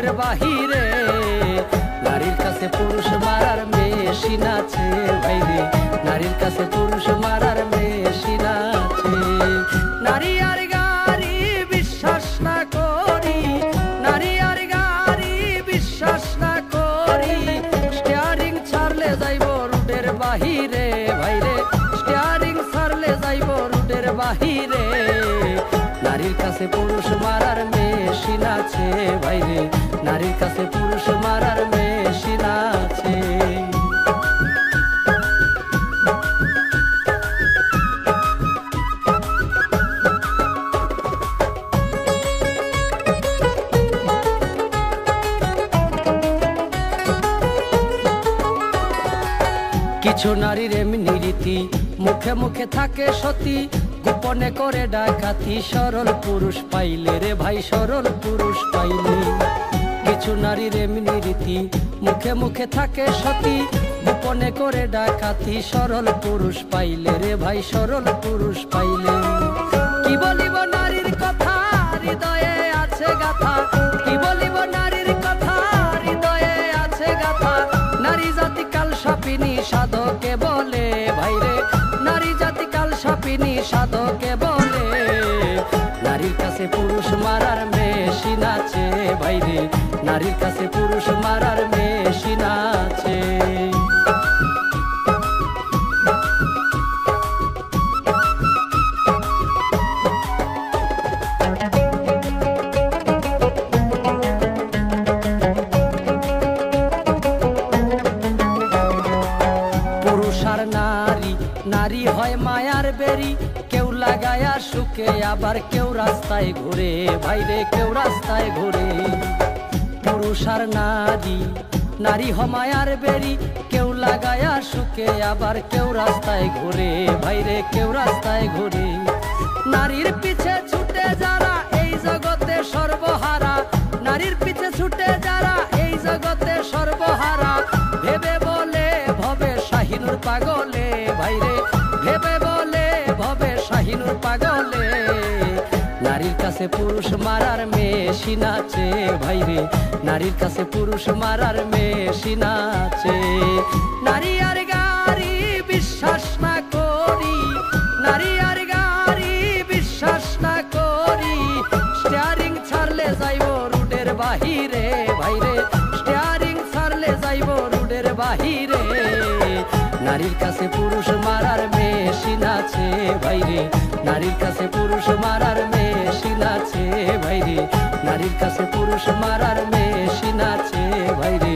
রুটের বাহিরে। নারীর কাছে পুরুষ মারার মেশিন আছে ভাইরে, নারীর কাছে পুরুষ মারার মেশিন আছে। নারী আর গাড়ি বিশ্বাস না করি, নারী আর গাড়ি বিশ্বাস না করি, স্টিয়ারিং ছাড়লে যাইব রুটের বাহিরে ভাইরে, স্টিয়ারিং ছাড়লে যাইব রুটের বাহিরে। নারীর কাছে পুরুষ মারার মেশিন আছে ভাইরে, নারীর কাছে পুরুষ মারার মেশিন আছে। কিছু নারীর এমনি রীতি, মুখে মুখে থাকে সতী, গোপনে করে ডাকাতি, সরল পুরুষ পাইলে রে ভাই, সরল পুরুষ পাইলে। কিছু নারীর এমনি রীতি, মুখে মুখে থাকে সতী, গোপনে করে ডাকাতি, সরল পুরুষ পাইলে রে ভাই, সরল পুরুষ পাইলে। কি বলিব নারীর কথা হৃদয়ে আছে গাথা, কি বলিব নারীর কথা হৃদয়ে আছে গাথা। নারী জাতি কাল সাপিনী সাধকে বলে ভাইরে, নারী জাতি কাল সাপিনী সাধকে বলে। নারীর কাছে পুরুষ মারার মেশিন আছে ভাইরে, নারীর কাছে পুরুষ মারার মেশিন আছে। পুরুষ আর নারী, নারী হয় মায়ার বেরি, কেউ লাগায়া সুখে আবার কেউ রাস্তায় ঘুরে ভাইরে, কেউ রাস্তায় ঘুরে। পুরুষ আর নারী, নারী হয় মায়ার বেরি, কেউ লাগায়া সুখে আবার কেউ রাস্তায় ঘুরে ভাইরে, কেউ রাস্তায় ঘুরে। নারীর পিছে ছুটে যারা এই জগতে সর্বহারা, নারীর পিছে ছুটে যারা এই জগতে সর্বহারা, ভেবে বলে ভবে শাহিনুর পাগলে ভাইরে, ভেবে বলে ভবে শাহিনুর পাগলে। নারীর কাছে পুরুষ মারার মেশিন আছে ভাইরে, নারীর কাছে পুরুষ মারার মেশিন আছে। নারী আর গাড়ি বিশ্বাস না করি, নারী আর গাড়ি বিশ্বাস না করি, স্টিয়ারিং ছাড়লে যাইব রুটের বাহিরে ভাইরে, স্টিয়ারিং ছাড়লে যাইব রুটের বাহিরে। নারীর কাছে পুরুষ মারার মেশিন আছে ভাইরে, নারীর কাছে পুরুষ মারার মেশিন আছে ভাইরে, নারীর কাছে পুরুষ মারার মেশিন আছে ভাইরে।